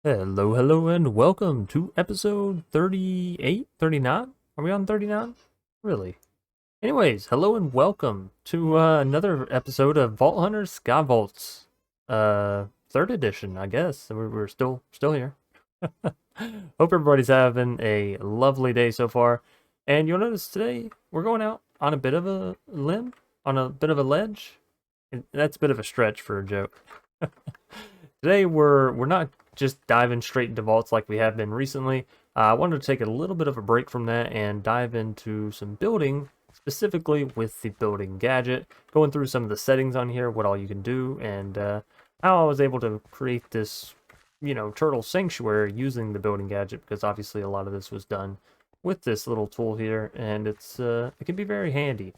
Hello, and welcome to episode 38, 39? Are we on 39? Really? Anyways, hello and welcome to another episode of Vault Hunters Sky Vaults. Third edition, I guess. We're still here. Hope everybody's having a lovely day so far. And you'll notice today we're going out on a bit of a limb, on a bit of a ledge. And that's a bit of a stretch for a joke. Today we're not just diving straight into vaults like we have been recently. I wanted to take a little bit of a break from that and dive into some building, specifically with the building gadget, going through some of the settings on here, what all you can do, and how I was able to create this, turtle sanctuary using the building gadget, because obviously a lot of this was done with this little tool here, and it can be very handy.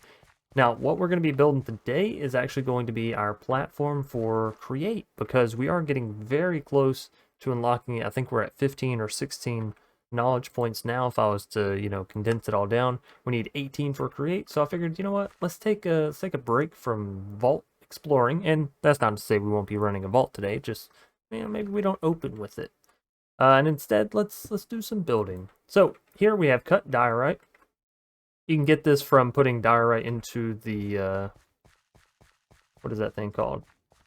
Now, what we're going to be building today is actually going to be our platform for Create, because we are getting very close to unlocking it. I think we're at 15 or 16 knowledge points now. If I was to, condense it all down, we need 18 for Create. So I figured, you know what, let's take a break from vault exploring. And that's not to say we won't be running a vault today. Just, maybe we don't open with it. And instead, let's do some building. So here we have cut diorite. You can get this from putting diorite into the, what is that thing called?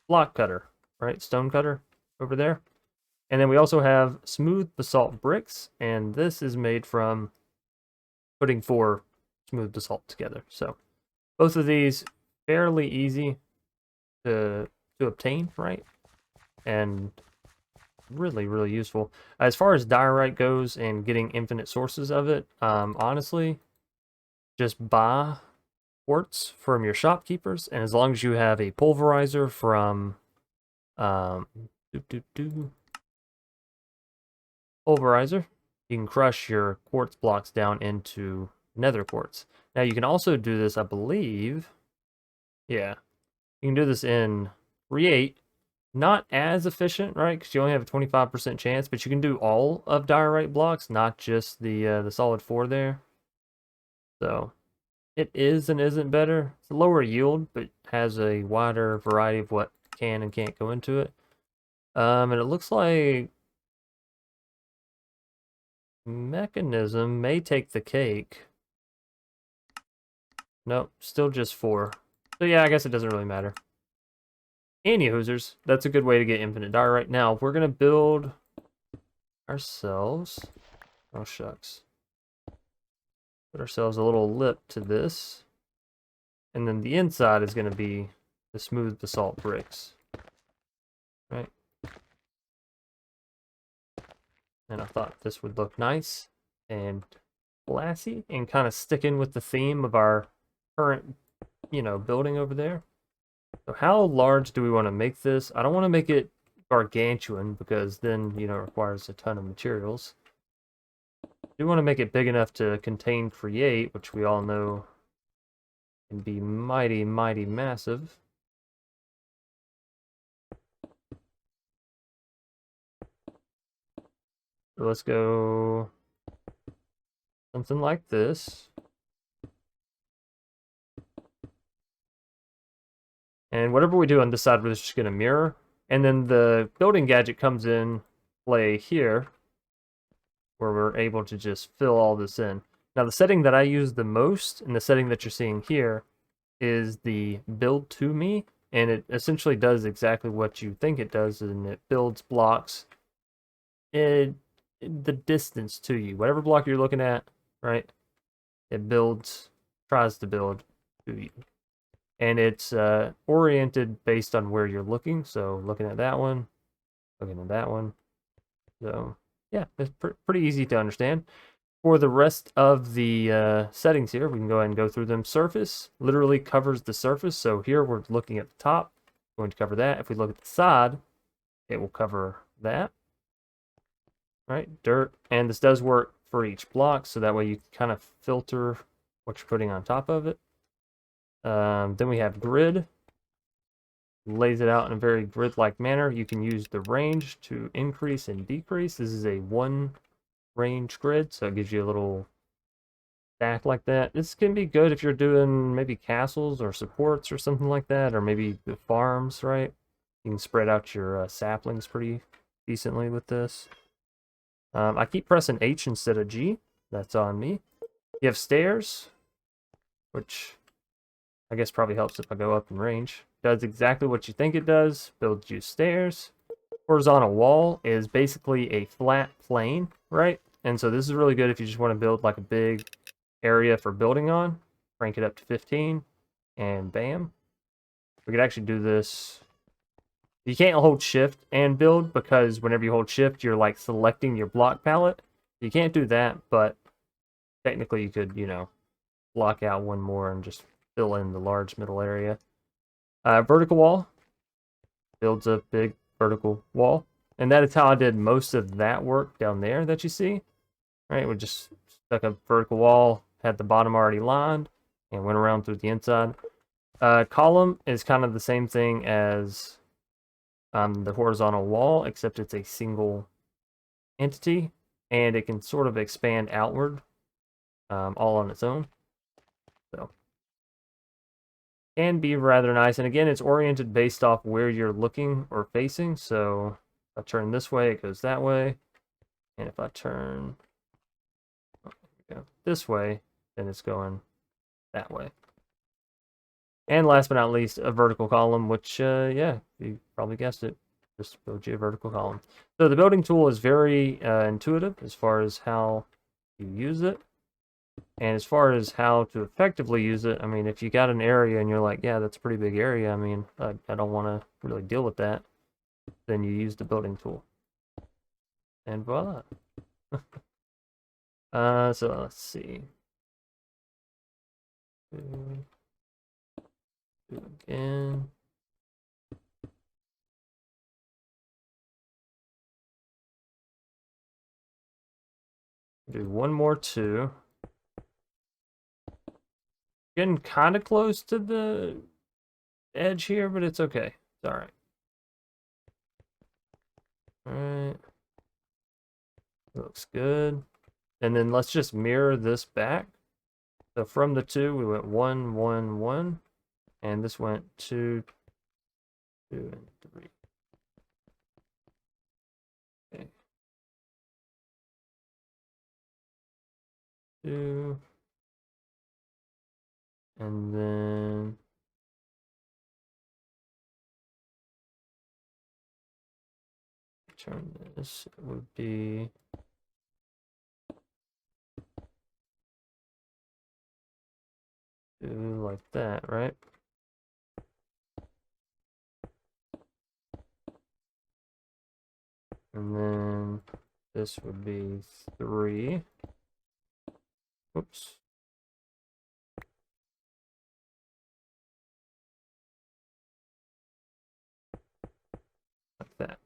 Block cutter, right? Stone cutter over there. And then we also have smooth basalt bricks, and this is made from putting 4 smooth basalt together. So both of these fairly easy to obtain, right? And really, really useful. As far as diorite goes and getting infinite sources of it, honestly, just buy quartz from your shopkeepers, and as long as you have a pulverizer from pulverizer, you can crush your quartz blocks down into nether quartz. Now you can also do this, I believe, yeah, you can do this in Create. Not as efficient, right? Because you only have a 25% chance, but you can do all of diorite blocks, not just the solid 4 there. So it is and isn't better. It's a lower yield, but has a wider variety of what can and can't go into it. And it looks like mechanism may take the cake. Nope, still just 4. So yeah, I guess it doesn't really matter. Any hoosers, that's a good way to get infinite diorite. Now we're gonna build ourselves. Oh shucks. Put ourselves a little lip to this. And then the inside is going to be the smooth basalt bricks. Right? And I thought this would look nice and classy and kind of stick in with the theme of our current, building over there. So how large do we want to make this? I don't want to make it gargantuan because then, it requires a ton of materials. We want to make it big enough to contain Create, which we all know can be mighty, mighty massive. So let's go something like this. And whatever we do on this side, we're just going to mirror. And then the building gadget comes in play here, where we're able to just fill all this in. Now, the setting that I use the most, and the setting that you're seeing here, is the build to me. And it essentially does exactly what you think it does, and it builds blocks the distance to you. Whatever block you're looking at, right? It tries to build to you. And it's oriented based on where you're looking. So looking at that one, looking at that one. So yeah, it's pretty easy to understand. For the rest of the settings here, we can go ahead and go through them. Surface literally covers the surface. So here we're looking at the top, going to cover that. If we look at the side, it will cover that. Right, dirt. And this does work for each block, so that way you can kind of filter what you're putting on top of it. Then we have grid. Lays it out in a very grid-like manner. You can use the range to increase and decrease. This is a 1 range grid, so it gives you a little stack like that. This can be good if you're doing maybe castles or supports or something like that, or maybe the farms, right? You can spread out your saplings pretty decently with this. I keep pressing H instead of G. That's on me. You have stairs, which I guess probably helps if I go up in range. Does exactly what you think it does. Builds you stairs. Horizontal wall is basically a flat plane, right? And so this is really good if you just want to build like a big area for building on. Crank it up to 15, and bam. We could actually do this. You can't hold shift and build because whenever you hold shift, you're like selecting your block palette. You can't do that, but technically you could, you know, block out one more and just fill in the large middle area. Vertical wall builds a big vertical wall. And that is how I did most of that work down there that you see. Right, we just stuck a vertical wall, had the bottom already lined, and went around through the inside. Column is kind of the same thing as the horizontal wall, except it's a single entity, and it can sort of expand outward all on its own. So, can be rather nice. And again, it's oriented based off where you're looking or facing. So if I turn this way, it goes that way. And if I turn this way, then it's going that way. And last but not least, a vertical column, which, yeah, you probably guessed it. Just build you a vertical column. So the building tool is very intuitive as far as how you use it. And as far as how to effectively use it, I mean, if you got an area and you're like, yeah, that's a pretty big area, I mean, I don't want to really deal with that, then you use the building tool. And voila. So let's see. Do again. Do one more 2. Getting kind of close to the edge here, but it's okay. It's alright. Alright. Looks good. And then let's just mirror this back. So from the 2, we went 1, 1, 1. And this went 2, 2, and 3. Okay. 2. And then turn this, it would be like that, right? And then this would be 3. Oops. Like that.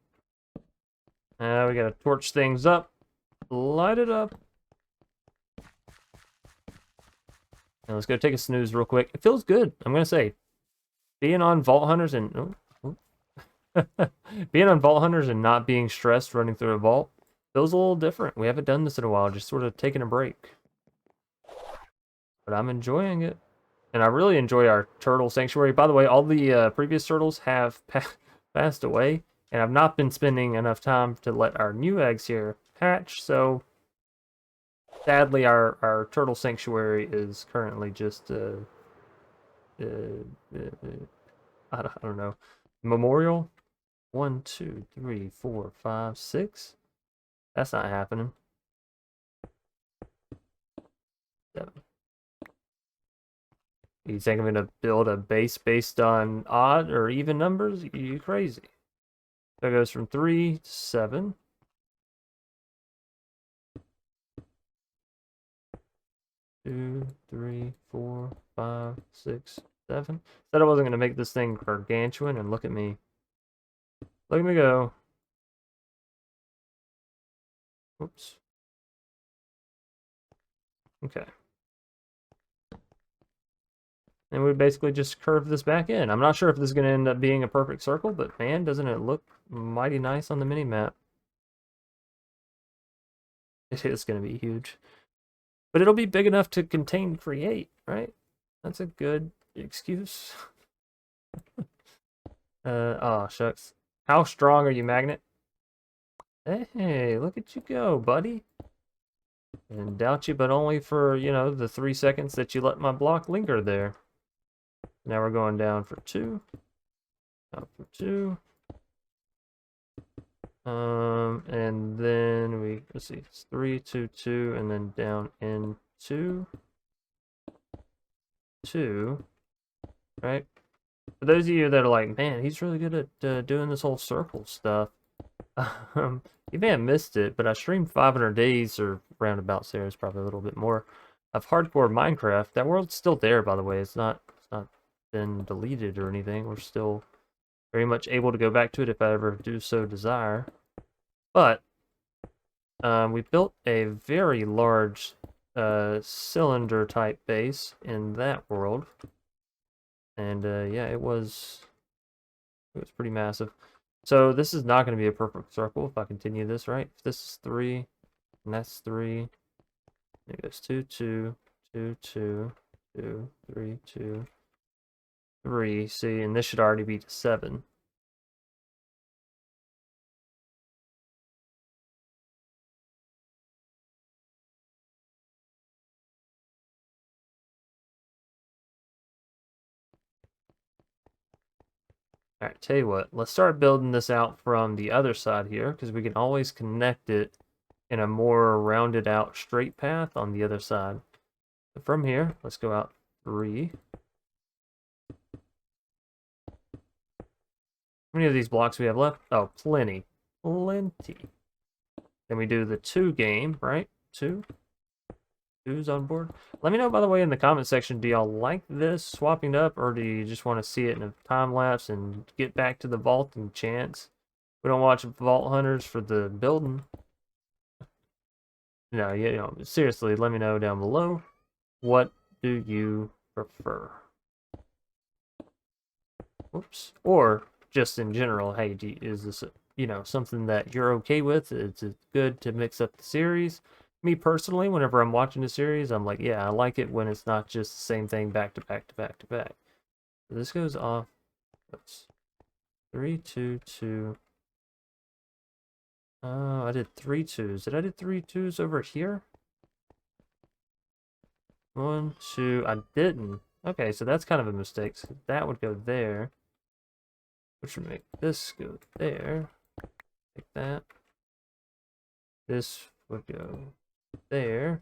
Now we gotta torch things up. Light it up. Now let's go take a snooze real quick. It feels good, I'm gonna say. Being on Vault Hunters and being on Vault Hunters and not being stressed running through a vault feels a little different. We haven't done this in a while, just sort of taking a break. But I'm enjoying it. And I really enjoy our turtle sanctuary. By the way, all the previous turtles have passed away. And I've not been spending enough time to let our new eggs here hatch. So, sadly, our turtle sanctuary is currently just, I don't know, memorial. 1, 2, 3, 4, 5, 6. That's not happening. 7. You think I'm gonna build a base based on odd or even numbers? You crazy. So it goes from 3 to 7. 2, 3, 4, 5, 6, 7. Said I wasn't gonna make this thing gargantuan, and look at me. Look at me go. Oops. Okay. And we basically just curve this back in. I'm not sure if this is going to end up being a perfect circle, but man, doesn't it look mighty nice on the mini-map. It is going to be huge. But it'll be big enough to contain create, right? That's a good excuse. Oh, shucks. How strong are you, Magnet? Hey, look at you go, buddy. And doubt you, but only for, you know, the 3 seconds that you let my block linger there. Now we're going down for 2. Up for 2. And then let's see, it's 3, 2, 2, and then down in 2, 2, right? For those of you that are like, man, he's really good at doing this whole circle stuff. You may have missed it, but I streamed 500 days or roundabouts there. It's probably a little bit more of hardcore Minecraft. That world's still there, by the way. It's not been deleted or anything. We're still very much able to go back to it if I ever do so desire. But we built a very large cylinder type base in that world, and yeah, it was pretty massive. So this is not going to be a perfect circle if I continue this, right? If this is 3, and that's 3, it goes 2, 2, 2, 2, 2, 3, 2, 3. See, and this should already be to 7. Alright, tell you what, let's start building this out from the other side here, because we can always connect it in a more rounded out straight path on the other side. So from here, let's go out 3. How many of these blocks we have left? Oh, plenty. Plenty. Then we do the 2 game, right? 2. 2's on board. Let me know, by the way, in the comment section, do y'all like this swapping up, or do you just want to see it in a time lapse and get back to the vault and chance? We don't watch Vault Hunters for the building. No, you know, seriously, let me know down below. What do you prefer? Whoops. Or just in general, hey, is this, you know, something that you're okay with? It's good to mix up the series. Me personally, whenever I'm watching a series, I'm like, yeah, I like it when it's not just the same thing back to back to back to back. So this goes off. Oops. 3, 2, 2. Oh, I did 3 2s. Did I do 3 2s over here? 1, 2. I didn't. Okay, so that's kind of a mistake. So that would go there, which would make this go there. Like that. This would go there.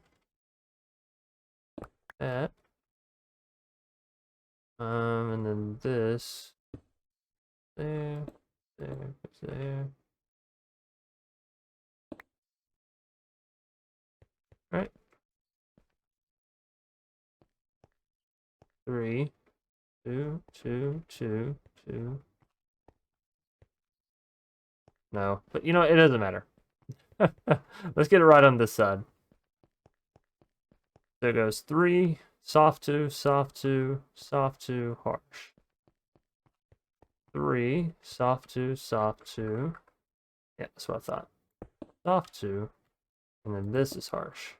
That. And then this. There. There. There. Right. 3, 2, 2, 2, 2. No, but you know, it doesn't matter. Let's get it right on this side. So it goes 3, soft 2, soft 2, soft 2, harsh. 3, soft 2, soft 2. Yeah, that's what I thought. Soft 2. And then this is harsh.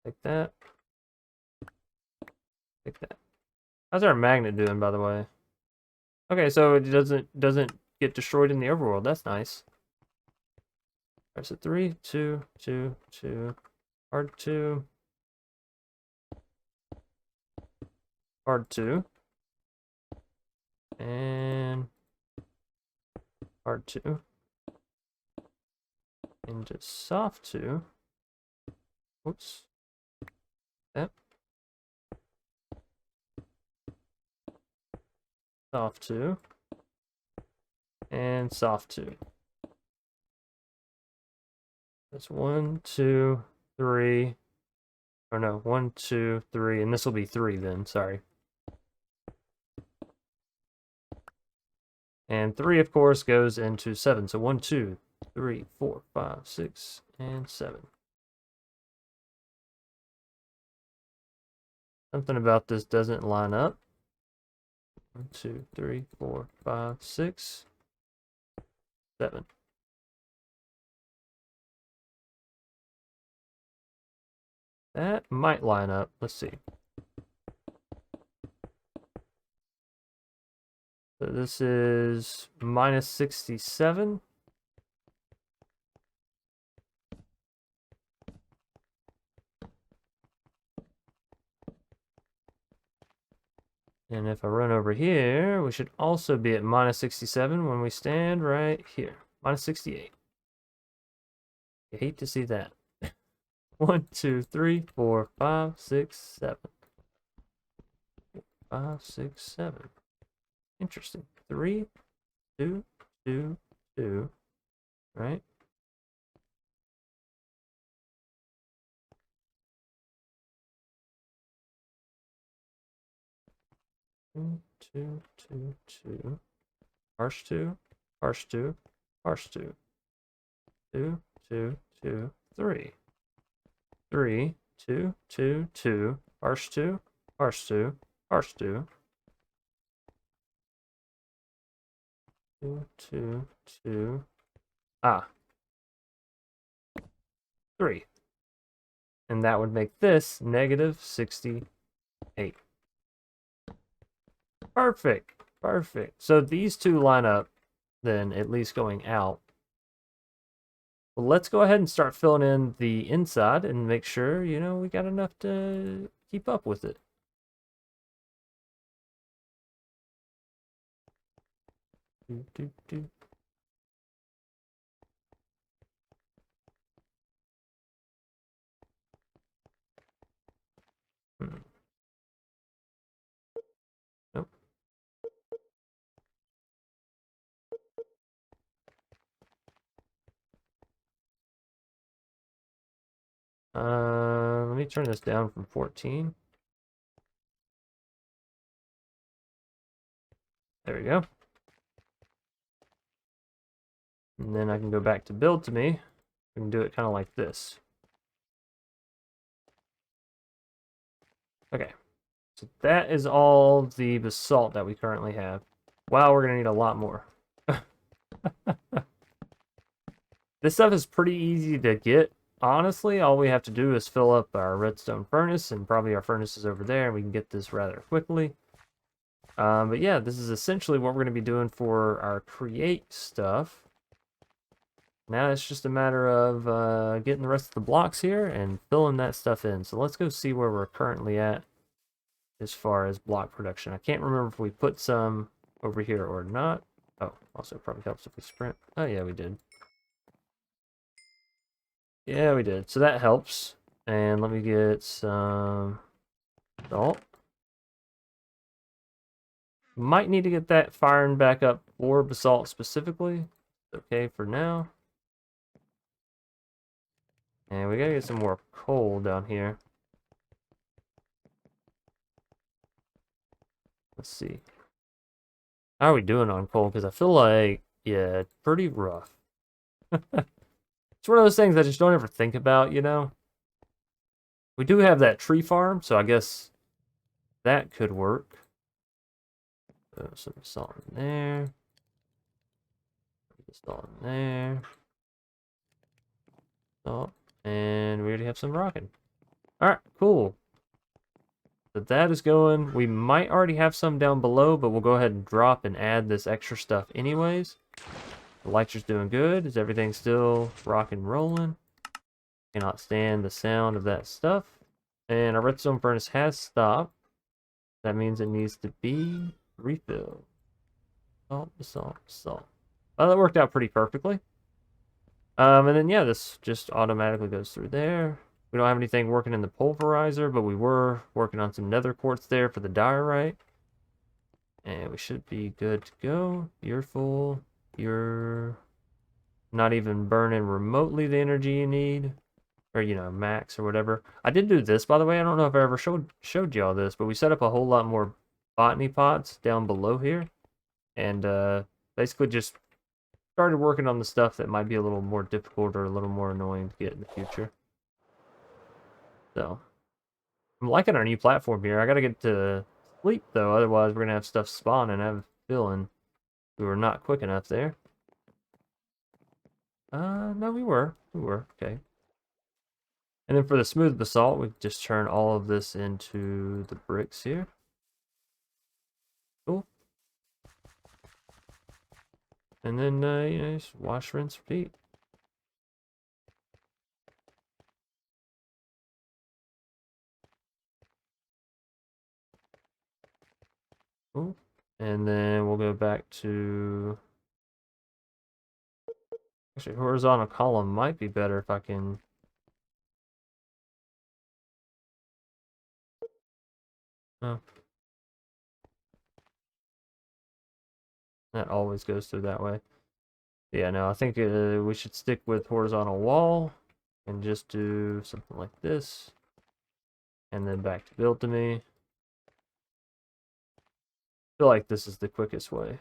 Like that. Like that. How's our magnet doing, by the way? Okay, so it doesn't get destroyed in the overworld. That's nice. Alright, so 3, 2, 2, 2. Hard 2. Hard 2. And hard 2. And just soft 2. Oops. That. Soft 2. And soft 2. That's 1, 2, 3. Or no, 1, 2, 3. And this will be 3 then, sorry. And 3, of course, goes into 7. So 1, 2, 3, 4, 5, 6, and 7. Something about this doesn't line up. 1, 2, 3, 4, 5, 6, 7. That might line up. Let's see. So this is minus 67. And if I run over here, we should also be at minus 67 when we stand right here. Minus 68. I hate to see that. 1, 2, 3, 4, 5, 6, 7. 5, 6, 7. Interesting. 3, 2, 2, 2. Right? Two, two, two, two. Harsh 2, harsh 2, harsh 2. 2, 2, 2, 3. 3, 2, 2, 2. Harsh 2, harsh 2, harsh 2. 2, 2, 2. Ah, 3. And that would make this negative 68. Perfect. Perfect. So these two line up, then at least going out. Well, let's go ahead and start filling in the inside and make sure, you know, we got enough to keep up with it. Do, do, do. Nope. Let me turn this down from 14. There we go. And then I can go back to build to me. We can do it kind of like this. Okay. So that is all the basalt that we currently have. Wow, we're going to need a lot more. This stuff is pretty easy to get. Honestly, all we have to do is fill up our redstone furnace, and probably our furnace is over there, and we can get this rather quickly. But yeah, this is essentially what we're going to be doing for our create stuff. Now it's just a matter of getting the rest of the blocks here and filling that stuff in. So let's go see where we're currently at as far as block production. I can't remember if we put some over here or not. Oh, also probably helps if we sprint. Oh yeah, we did. Yeah, we did. So that helps. And let me get some salt. Might need to get that firing back up for basalt specifically. Okay for now. And we gotta get some more coal down here. Let's see. How are we doing on coal? Because I feel like, yeah, pretty rough. It's one of those things I just don't ever think about, you know? We do have that tree farm, so I guess that could work. Some salt in there. Salt in there. Salt. And we already have some rocking. Alright, cool. So that is going. We might already have some down below, but we'll go ahead and drop and add this extra stuff anyways. The lighter's doing good. Is everything still rock and rolling? Cannot stand the sound of that stuff. And our redstone furnace has stopped. That means it needs to be refilled. Salt, salt, salt. Well, that worked out pretty perfectly. And then, yeah, this just automatically goes through there. We don't have anything working in the pulverizer, but we were working on some nether quartz there for the diorite. And we should be good to go. You're full. You're not even burning remotely the energy you need. Or, you know, max or whatever. I did do this, by the way. I don't know if I ever showed y'all this, but we set up a whole lot more botany pots down below here. And basically just started working on the stuff that might be a little more difficult or a little more annoying to get in the future. So, I'm liking our new platform here. I gotta get to sleep, though. Otherwise, we're gonna have stuff spawn, and I have a feeling we were not quick enough there. No, we were. We were. Okay. And then for the smooth basalt, we just turn all of this into the bricks here. Cool. And then, you know, just wash, rinse, repeat. Ooh. And then we'll go back to... Actually, horizontal column might be better if I can... Oh. That always goes through that way. Yeah, no, I think we should stick with horizontal wall and just do something like this. And then back to build to me. I feel like this is the quickest way.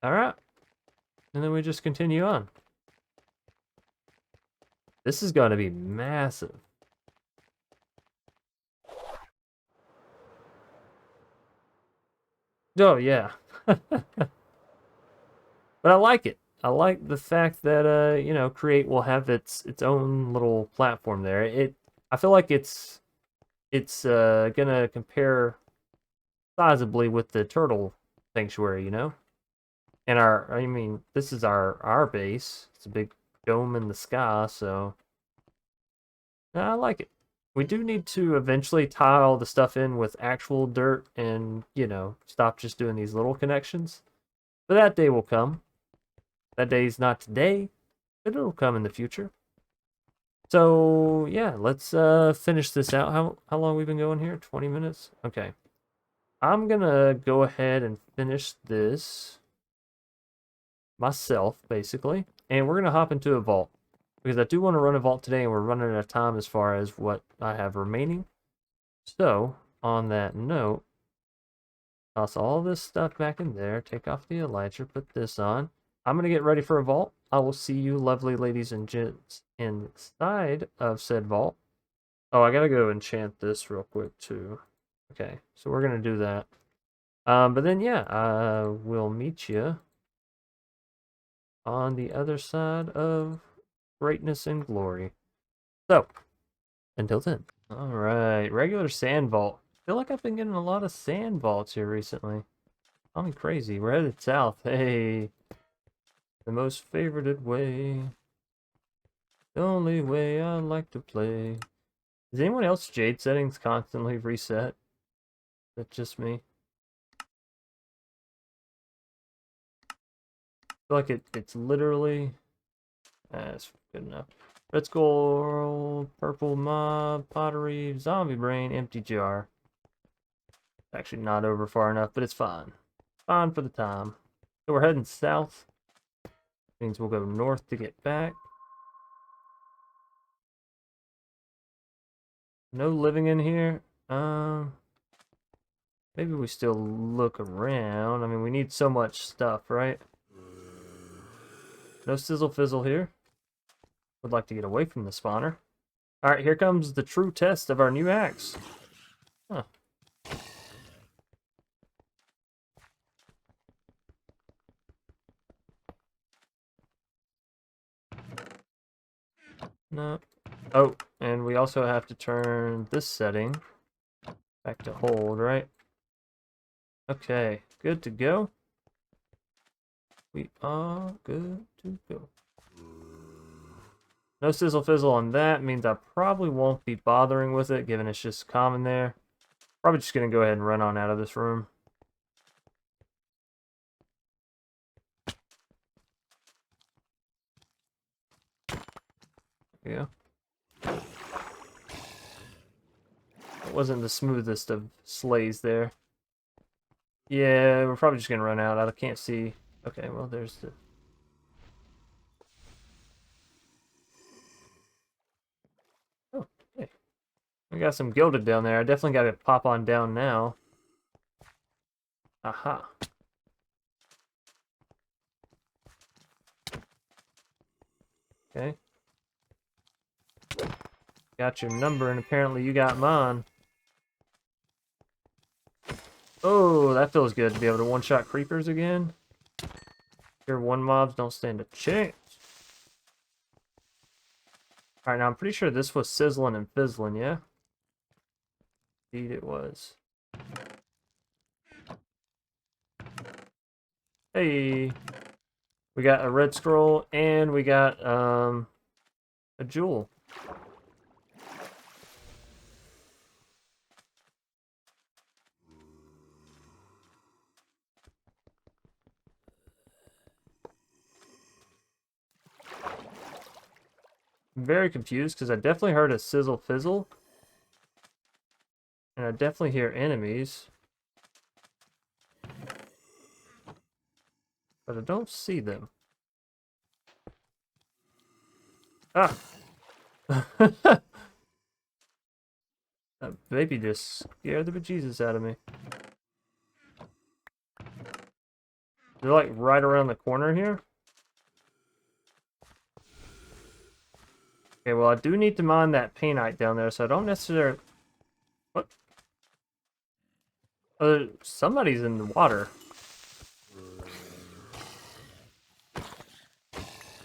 Alright. And then we just continue on. This is going to be massive. Oh, yeah. But I like it. I like the fact that you know, Create will have its own little platform there. I feel like it's gonna compare sizably with the turtle sanctuary, you know? And I mean, this is our base. It's a big dome in the sky, so I like it. We do need to eventually tie all the stuff in with actual dirt and, you know, stop just doing these little connections. But that day will come. That day's not today, but it'll come in the future. So yeah, let's finish this out. How long we been going here? 20 minutes? Okay. I'm gonna go ahead and finish this myself, basically. And we're gonna hop into a vault. Because I do want to run a vault today and we're running out of time as far as what I have remaining. So, on that note, toss all this stuff back in there, take off the elytra, put this on. I'm going to get ready for a vault. I will see you lovely ladies and gents inside of said vault. Oh, I got to go enchant this real quick too. Okay, so we're going to do that. But then, yeah, I will meet you on the other side of greatness and glory. So, until then. Alright, regular sand vault. I feel like I've been getting a lot of sand vaults here recently. Call me crazy. We're headed south. Hey, the most favorited way. The only way I like to play. Is anyone else Jade settings constantly reset? Is that just me? I feel like it's literally... That's good enough. Red skull, purple mob, pottery, zombie brain, empty jar. Actually not over far enough, but it's fine. Fine for the time. So we're heading south. Means we'll go north to get back. No living in here. Maybe we still look around. I mean, we need so much stuff, right? No sizzle fizzle here. Would like to get away from the spawner. Alright, here comes the true test of our new axe. Huh. No. Oh, and we also have to turn this setting back to hold, right? Okay, good to go. We are good to go. No sizzle fizzle on that means I probably won't be bothering with it, given it's just common there. Probably just gonna go ahead and run on out of this room. Yeah. It wasn't the smoothest of slays there. Yeah, we're probably just gonna run out. I can't see. Okay, well, there's the... Oh, hey. We got some gilded down there. I definitely gotta pop on down now. Aha. Okay. Got your number, and apparently you got mine. Oh, that feels good to be able to one-shot creepers again. Tier 1 mobs don't stand a chance. Alright, now I'm pretty sure this was sizzling and fizzling, yeah? Indeed it was. Hey, we got a red scroll and we got a jewel. I'm very confused because I definitely heard a sizzle fizzle. And I definitely hear enemies. But I don't see them. Ah! That baby just scared the bejesus out of me. They're like right around the corner here. Okay, well I do need to mine that paintite down there, so I don't necessarily... What? Oh, somebody's in the water.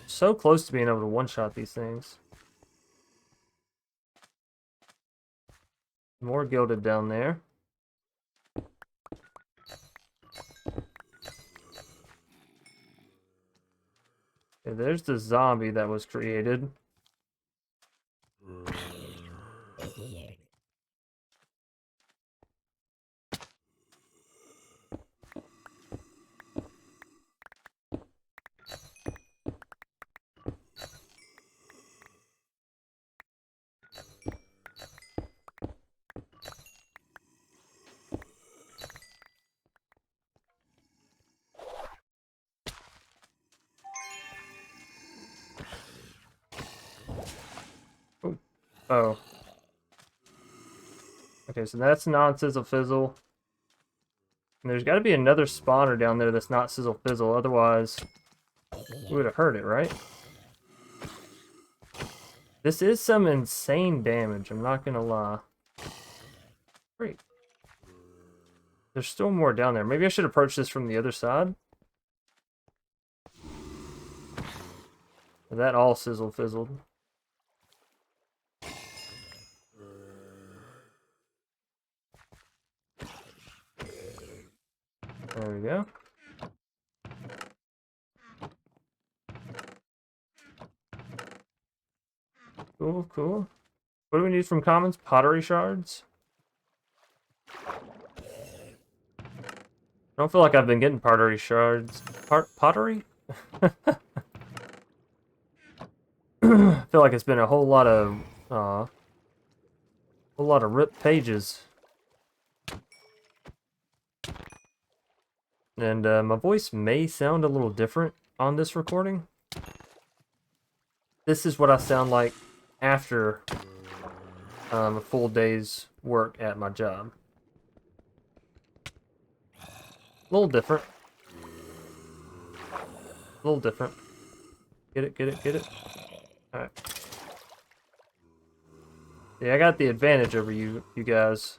So close to being able to one-shot these things. More gilded down there. Okay, there's the zombie that was created. Ooh. Oh. Okay, so that's non-sizzle fizzle. And there's got to be another spawner down there that's not sizzle fizzle, otherwise we would have heard it, right? This is some insane damage, I'm not gonna lie. Great. There's still more down there. Maybe I should approach this from the other side. That all sizzle fizzled. There we go. Cool, cool. What do we need from commons? Pottery shards? I don't feel like I've been getting pottery shards. Pottery? I feel like it's been a whole lot of ripped pages. And my voice may sound a little different on this recording. This is what I sound like after a full day's work at my job. A little different. A little different. Get it, get it, get it. Alright. Yeah, I got the advantage over you guys.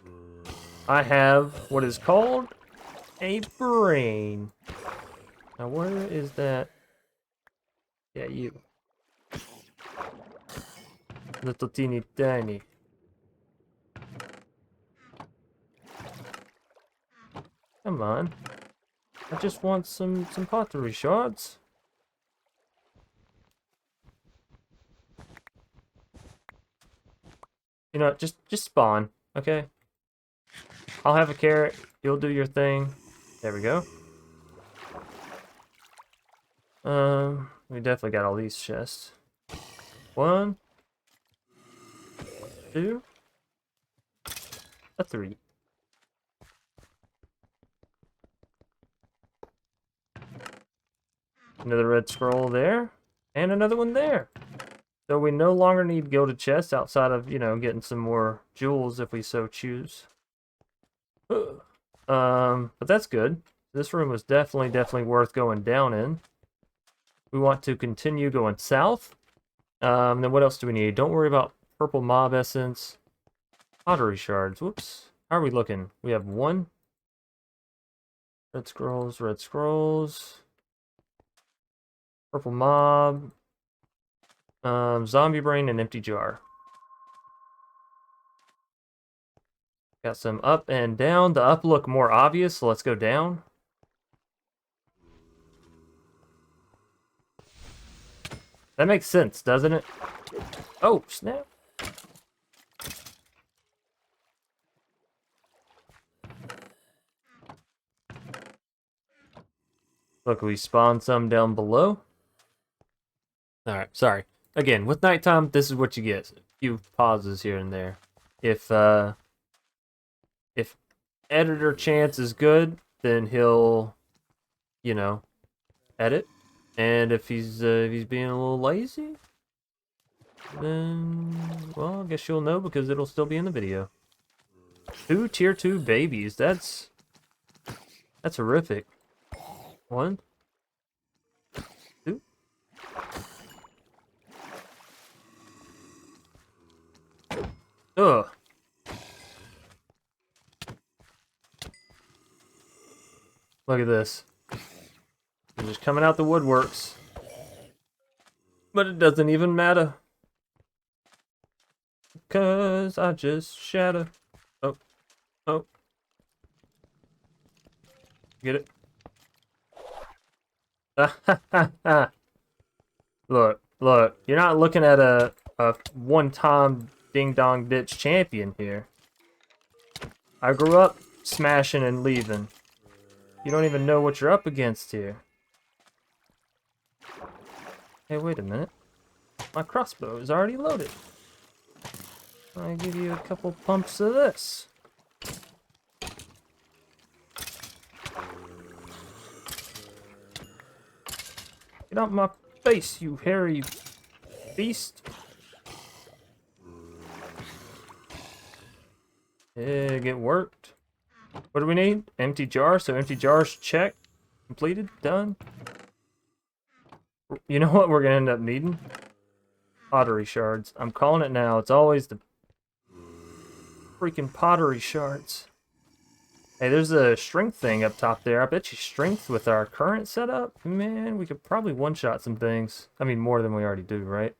I have what is called a brain. Now where is that? Yeah, you. Little teeny tiny. Come on. I just want some pottery shards. You know, just spawn, okay? I'll have a carrot. You'll do your thing. There we go. We definitely got all these chests. 1, 2, 3. Another red scroll there, and another one there. So we no longer need gilded chests outside of, you know, getting some more jewels if we so choose. But that's good. This room was definitely worth going down in. We want to continue going south. Then what else do we need? Don't worry about purple mob essence. Pottery shards. Whoops. How are we looking? We have 1. Red scrolls, red scrolls. Purple mob. Zombie brain and empty jar. Got some up and down. The up look more obvious, so let's go down. That makes sense, doesn't it? Oh, snap. Look, we spawned some down below. Alright, sorry. Again, with nighttime, this is what you get. A few pauses here and there. If editor chance is good, then he'll, you know, edit. And if he's being a little lazy, then, well, I guess you'll know because it'll still be in the video. 2 tier 2 babies. That's horrific. 1, 2. Ugh. Look at this. They're just coming out the woodworks. But it doesn't even matter. Because I just shatter. Oh. Oh. Get it? Look. You're not looking at a one-time ding-dong ditch champion here. I grew up smashing and leaving. You don't even know what you're up against here. Hey, wait a minute. My crossbow is already loaded. I'll give you a couple pumps of this. Get out my face, you hairy beast. Yeah, get worked. What do we need? Empty jar, so empty jars, check. Completed, done. You know what we're gonna end up needing? Pottery shards. I'm calling it now. It's always the freaking pottery shards. Hey, there's a strength thing up top there. I bet you strength with our current setup, man, we could probably one-shot some things. I mean, more than we already do, right?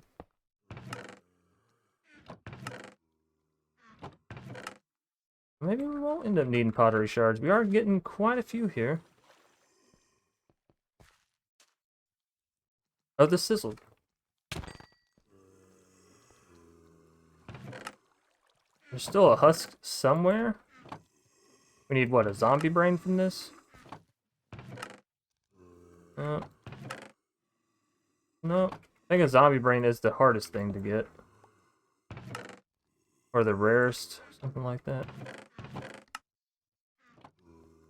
Maybe we won't end up needing pottery shards. We are getting quite a few here. Oh, the sizzled. There's still a husk somewhere. We need, what, a zombie brain from this? No. I think a zombie brain is the hardest thing to get. Or the rarest, something like that.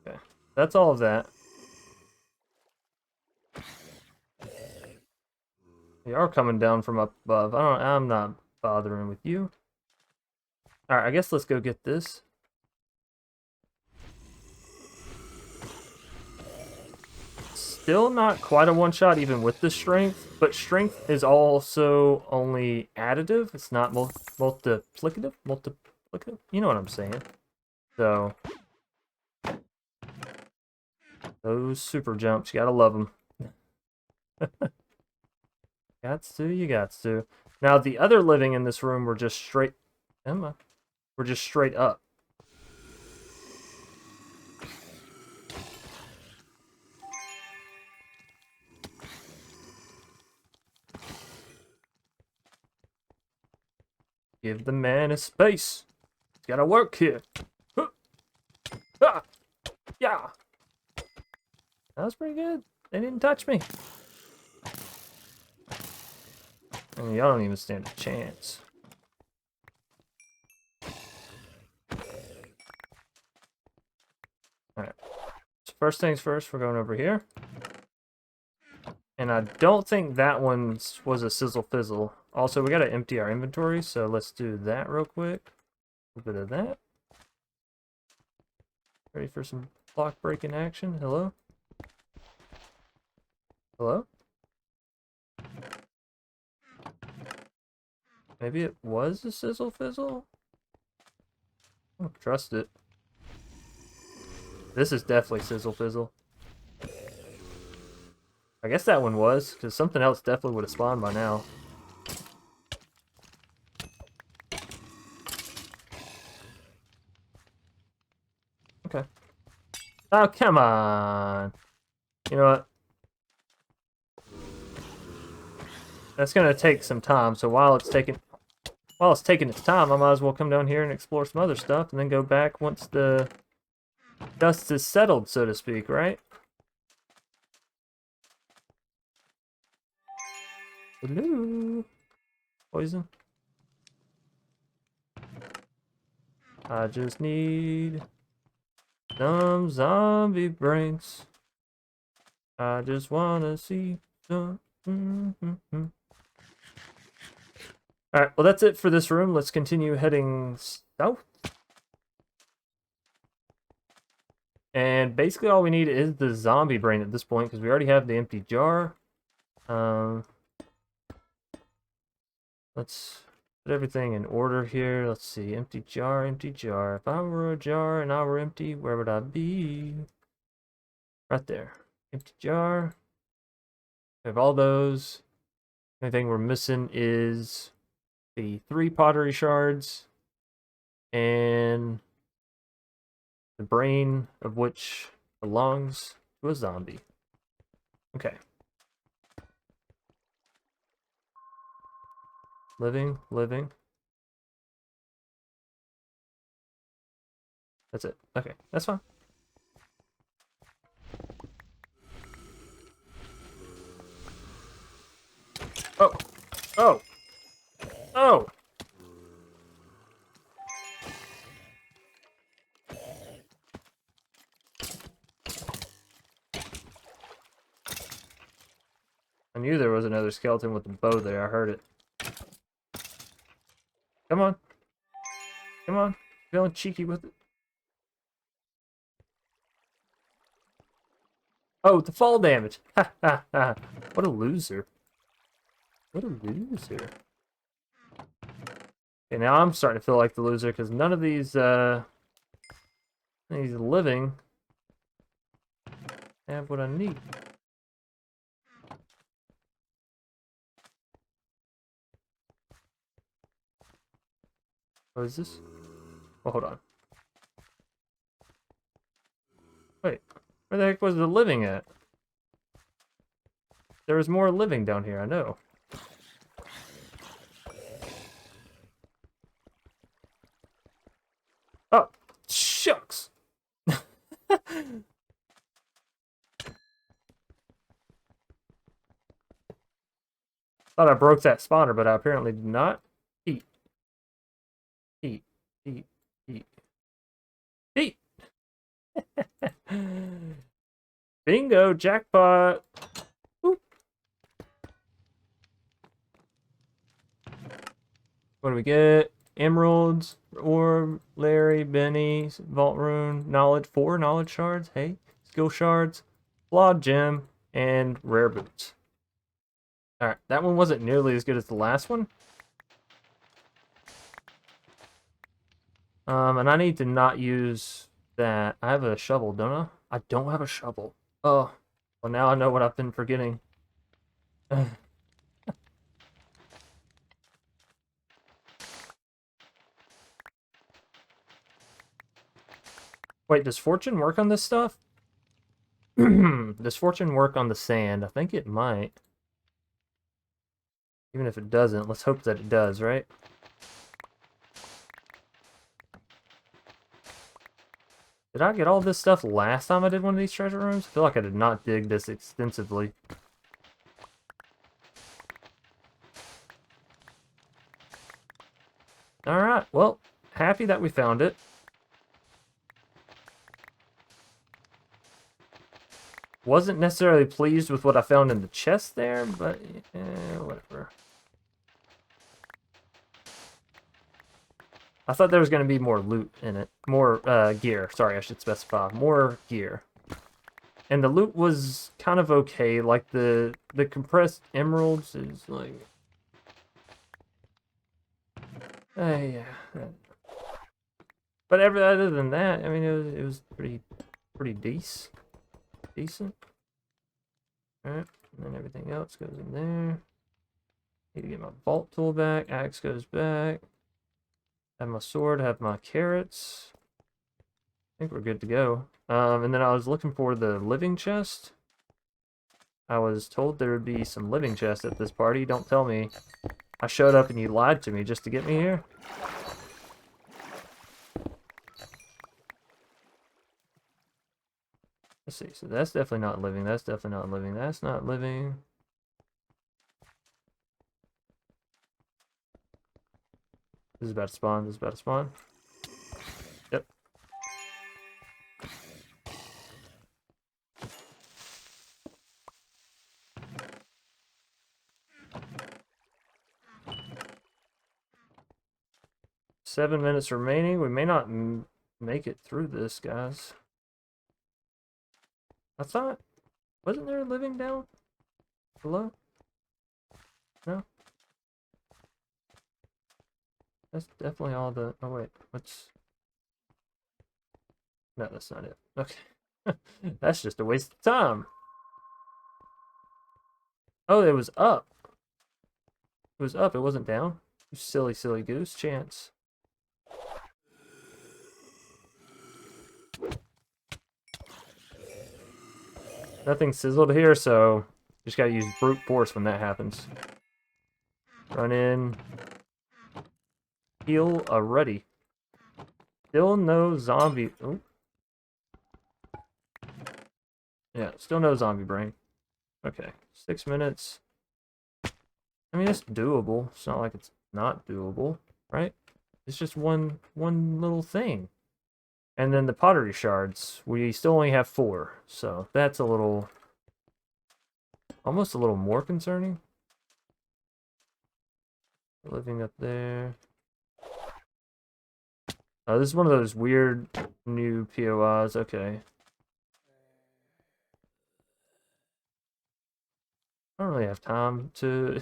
Okay, that's all of that. They are coming down from up above. I'm not bothering with you. Alright, I guess let's go get this. Still not quite a one-shot even with the strength, but strength is also only additive. It's not multiplicative. You know what I'm saying. So, those super jumps, you gotta love them. You gots to. Now, the other living in this room were just straight... Emma. We're just straight up. Give the man his space. He's gotta work here. Yeah. That was pretty good. They didn't touch me. I mean, y'all don't even stand a chance. Alright. So first things first, we're going over here. And I don't think that one was a sizzle fizzle. Also, we gotta empty our inventory, so let's do that real quick. A little bit of that. Ready for some block breaking action? Hello? Hello? Maybe it was a sizzle fizzle? I don't trust it. This is definitely sizzle fizzle. I guess that one was, because something else definitely would have spawned by now. Okay. Oh, come on! You know what? that's gonna take some time. So while it's taking its time, I might as well come down here and explore some other stuff, and then go back once the dust is settled, so to speak, right? Hello, poison. I just need some zombie brains. I just wanna see some. Alright, well that's it for this room. Let's continue heading south. And basically all we need is the zombie brain at this point, because we already have the empty jar. Let's put everything in order here. Let's see, empty jar, empty jar. If I were a jar and I were empty, where would I be? Right there. Empty jar. We have all those. The only thing we're missing is the 3 pottery shards and the brain of which belongs to a zombie. Okay. Living, living. That's it. Okay, that's fine. Oh! Oh! Oh! I knew there was another skeleton with a bow there. I heard it. Come on. Come on. Feeling cheeky with it. Oh, the fall damage. Ha ha ha. What a loser. What a loser. Okay, now I'm starting to feel like the loser because none of these living have what I need. What is this? Oh, hold on. Wait, where the heck was the living at? There was more living down here, I know. Oh, shucks! Thought I broke that spawner, but I apparently did not. Eat. Eat. Eat. Eat. Eat! Bingo! Jackpot! Oop. What do we get? Emeralds, orb, Larry, Benny, vault rune, knowledge, 4 knowledge shards, hey, skill shards, flawed gem, and rare boots. Alright, that one wasn't nearly as good as the last one. And I need to not use that. I have a shovel, don't I? I don't have a shovel. Oh, well now I know what I've been forgetting. Wait, does fortune work on this stuff? Does fortune work on the sand? I think it might. Even if it doesn't, let's hope that it does, right? Did I get all this stuff last time I did one of these treasure rooms? I feel like I did not dig this extensively. Alright, well, happy that we found it. Wasn't necessarily pleased with what I found in the chest there, but whatever. I thought there was going to be more loot in it. More gear. Sorry, I should specify. More gear. And the loot was kind of okay. Like, the compressed emeralds is like... yeah. But other than that, I mean, it was pretty decent. Alright, and then everything else goes in there. Need to get my vault tool back. Axe goes back. Have my sword, have my carrots. I think we're good to go. And then I was looking for the living chest. I was told there would be some living chests at this party. Don't tell me I showed up and you lied to me just to get me here. Let's see. So that's definitely not living. That's definitely not living. That's not living. This is about to spawn. This is about to spawn. Yep. Seven minutes remaining. We may not make it through this, guys. I thought... Wasn't there a living down below? No? That's definitely all the... Oh, wait. What's... No, that's not it. Okay. That's just a waste of time. Oh, it was up. It was up. It wasn't down. You silly, silly goose. Chance. Nothing sizzled here, so just gotta use brute force when that happens. Run in. Heal already. Still no zombie. Oh. Yeah, still no zombie brain. Okay, 6 minutes. I mean, it's doable. It's not like it's not doable, right? It's just one little thing. And then the pottery shards, we still only have 4, so that's a little, almost a little more concerning. Living up there. Oh, this is one of those weird new POIs. Okay. I don't really have time to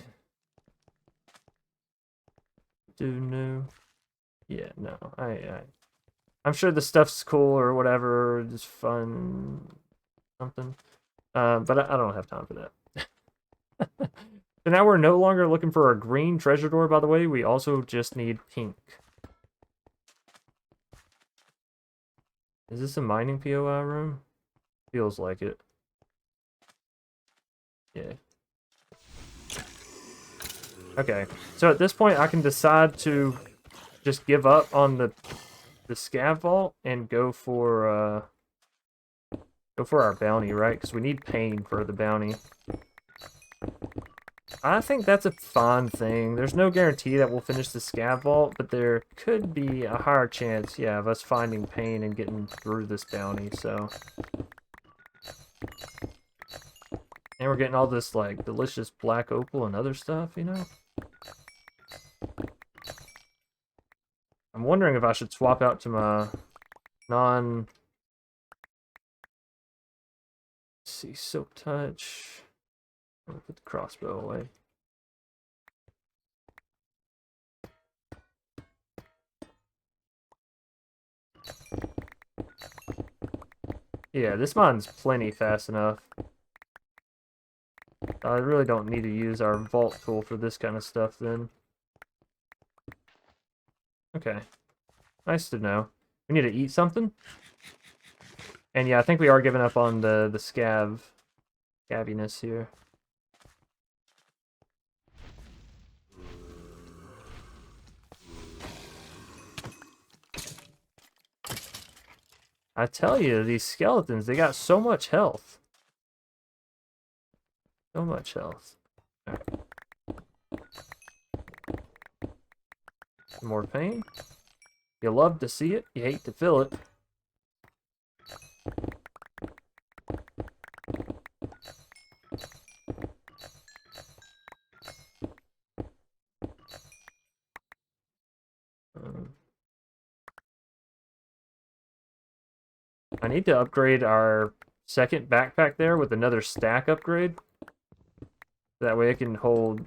do new. Yeah, no, I'm sure the stuff's cool or whatever, just fun, something. But I don't have time for that. So now we're no longer looking for a green treasure door, by the way. We also just need pink. Is this a mining POI room? Feels like it. Yeah. Okay, so at this point I can decide to just give up on the scav vault and go for our bounty, right? Because we need pain for the bounty. I think that's a fine thing. There's no guarantee that we'll finish the scav vault, but there could be a higher chance, yeah, of us finding pain and getting through this bounty, so. And we're getting all this, like, delicious black opal and other stuff, you know? I'm wondering if I should swap out to my non... Let's see, Silk Touch. I'm gonna put the crossbow away. Yeah, this mine's plenty fast enough. I really don't need to use our vault tool for this kind of stuff then. Okay. Nice to know. We need to eat something. And yeah, I think we are giving up on the scabbiness here. I tell you, these skeletons, they got so much health. So much health. Right. Some more pain. You love to see it, you hate to feel it. I need to upgrade our second backpack there with another stack upgrade. That way it can hold,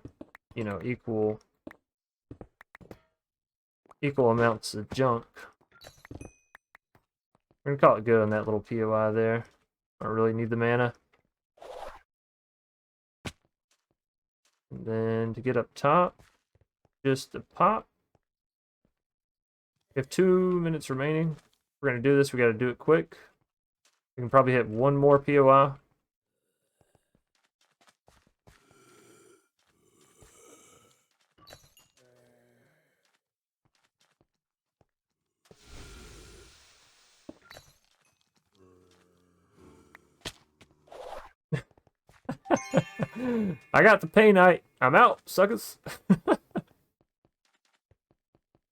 you know, equal amounts of junk. We're gonna call it good on that little POI there. I don't really need the mana. And then to get up top, just a pop. We have 2 minutes remaining. If we're gonna do this, we gotta do it quick. We can probably hit one more POI. I got the painite. I'm out, suckers.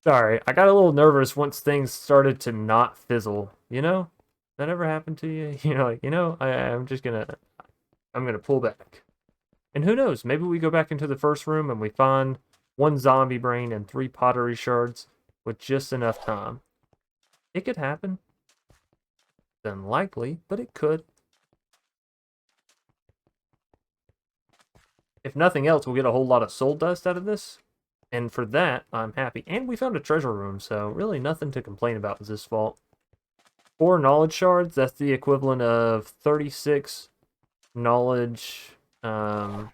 Sorry, I got a little nervous once things started to not fizzle. You know? That ever happened to you? You know, like, I'm gonna pull back. And who knows, maybe we go back into the first room and we find one zombie brain and 3 pottery shards with just enough time. It could happen. It's unlikely, but it could. If nothing else, we'll get a whole lot of soul dust out of this. And for that, I'm happy. And we found a treasure room, so really nothing to complain about with this vault. 4 knowledge shards, that's the equivalent of 36 knowledge powder,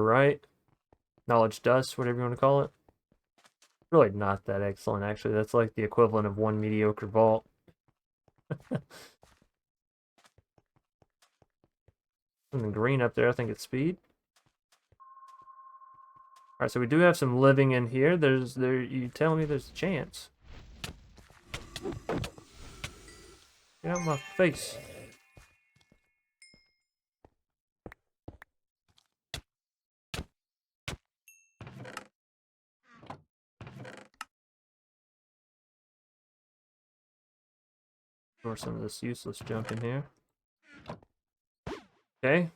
right? Knowledge dust, whatever you want to call it. Really not that excellent, actually. That's like the equivalent of 1 mediocre vault. Something green up there, I think it's speed. Alright, so we do have some living in here. You telling me there's a chance? Get out of my face. Or some of this useless junk in here. Okay.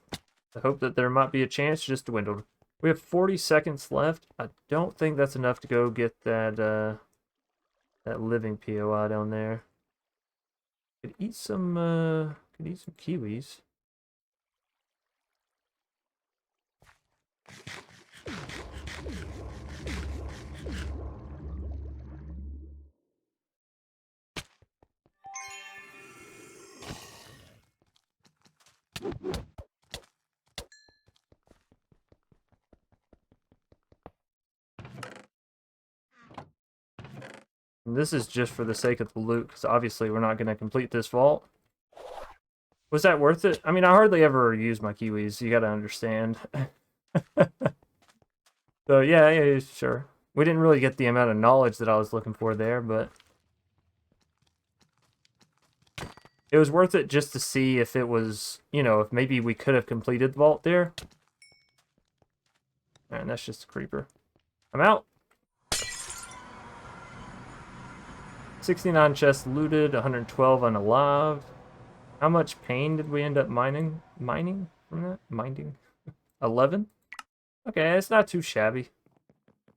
I hope that there might be a chance. Just dwindled. We have 40 seconds left. I don't think that's enough to go get that that living POI down there. Could eat some kiwis. And this is just for the sake of the loot, because obviously we're not going to complete this vault. Was that worth it? I mean, I hardly ever use my kiwis, you gotta understand. So, yeah, sure. We didn't really get the amount of knowledge that I was looking for there, but it was worth it just to see if it was, you know, if maybe we could have completed the vault there. And that's just a creeper. I'm out. 69 chests looted, 112 unalive. How much pain did we end up mining? Mining from that? Mining? 11? Okay, it's not too shabby.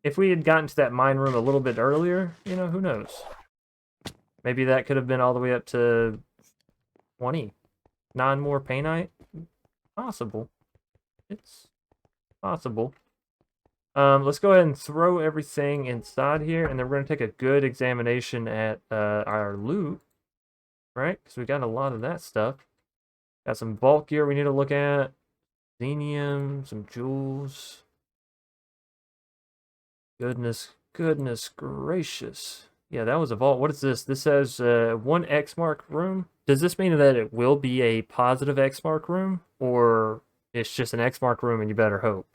If we had gotten to that mine room a little bit earlier, you know, who knows? Maybe that could have been all the way up to 20. 9 more painite? Possible. It's possible. Let's go ahead and throw everything inside here, and then we're going to take a good examination at our loot, right? Because we got a lot of that stuff. Got some vault gear we need to look at. Xenium, some jewels. Goodness gracious. Yeah, that was a vault. What is this? This says 1 X mark room. Does this mean that it will be a positive X mark room? Or it's just an X mark room and you better hope?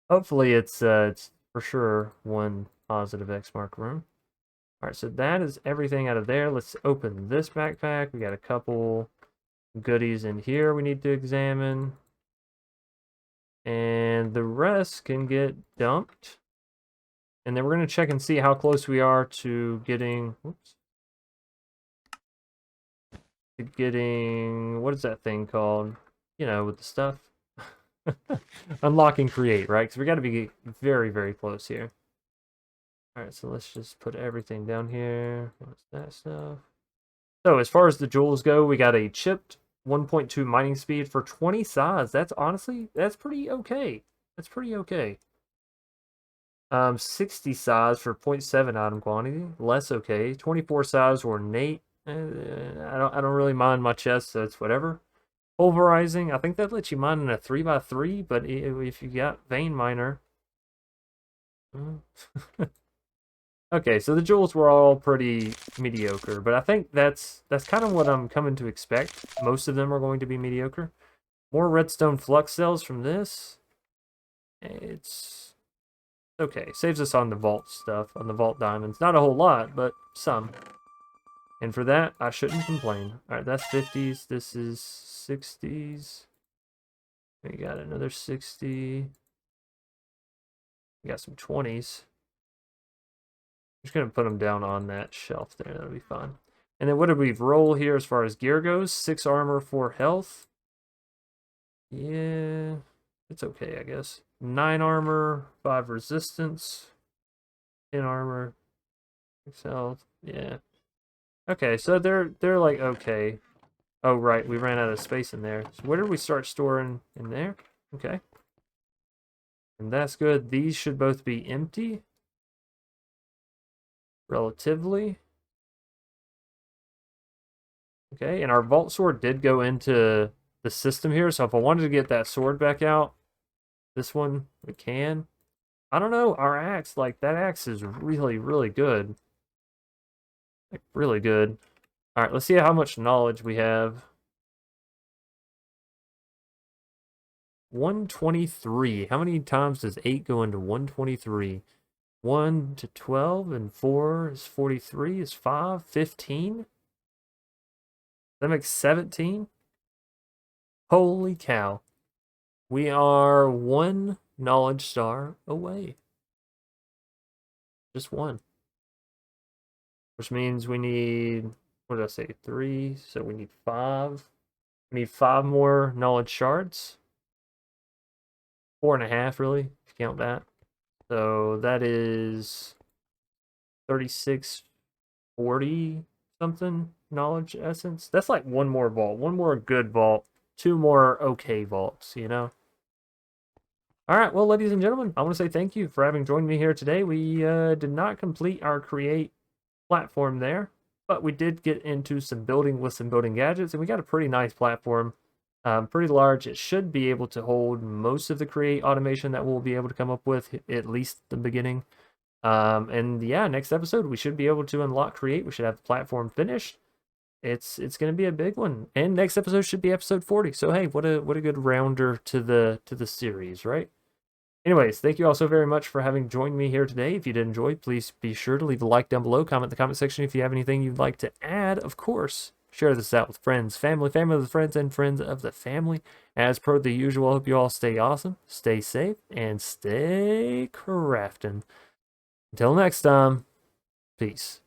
Hopefully it's for sure 1 positive X mark room. Alright, so that is everything out of there. Let's open this backpack. We got a couple goodies in here we need to examine. And the rest can get dumped. And then we're going to check and see how close we are to getting... Whoops. To getting... What is that thing called? You know, with the stuff. Unlocking create, right? Because we got to be very, very close here. Alright, so let's just put everything down here. What's that stuff? So, as far as the jewels go, we got a chipped 1.2 mining speed for 20 size. That's honestly, that's pretty okay. That's pretty okay. 60 size for 0.7 item quantity. Less okay. 24 size for ornate. I don't really mind my chest, so it's whatever. Pulverizing. I think that lets you mine in a 3x3, but if you got vein miner. Okay, so the jewels were all pretty mediocre, but I think that's kind of what I'm coming to expect. Most of them are going to be mediocre. More redstone flux cells from this. It's okay. Saves us on the vault stuff, on the vault diamonds. Not a whole lot, but some. And for that, I shouldn't complain. Alright, that's 50s. This is 60s. We got another 60. We got some 20s. I'm just going to put them down on that shelf there. That'll be fun. And then what did we roll here as far as gear goes? 6 armor, 4 health. Yeah, it's okay, I guess. 9 armor, 5 resistance. 10 armor, 6 health. Yeah. Okay, so they're like okay. Oh right, we ran out of space in there. So where did we start storing in there? Okay. And that's good. These should both be empty. Relatively. Okay, and our vault sword did go into the system here, so if I wanted to get that sword back out, this one, we can. I don't know, our axe, like, that axe is really, really good. Like, really good. Alright, let's see how much knowledge we have. 123. How many times does 8 go into 123? 1 to 12, and 4 is 43, is 5, 15? That makes 17? Holy cow. We are 1 knowledge star away. Just 1. Which means we need, what did I say, 3, so we need 5. We need 5 more knowledge shards. 4.5, really, if you count that. So that is 36, 40 something knowledge essence. That's like 1 more vault, 1 more good vault, 2 more okay vaults, you know? Alright, well, ladies and gentlemen, I want to say thank you for having joined me here today. We did not complete our create platform there, but we did get into some building with some building gadgets, and we got a pretty nice platform. Pretty large. It should be able to hold most of the create automation that we'll be able to come up with, at least the beginning. And yeah, next episode we should be able to unlock create. We should have the platform finished. It's going to be a big one. And next episode should be episode 40. So hey, what a good rounder to the series, right? Anyways, thank you all so very much for having joined me here today. If you did enjoy, please be sure to leave a like down below. Comment in the comment section if you have anything you'd like to add. Of course, share this out with friends, family of the friends, and friends of the family. As per the usual, I hope you all stay awesome, stay safe, and stay crafting. Until next time, peace.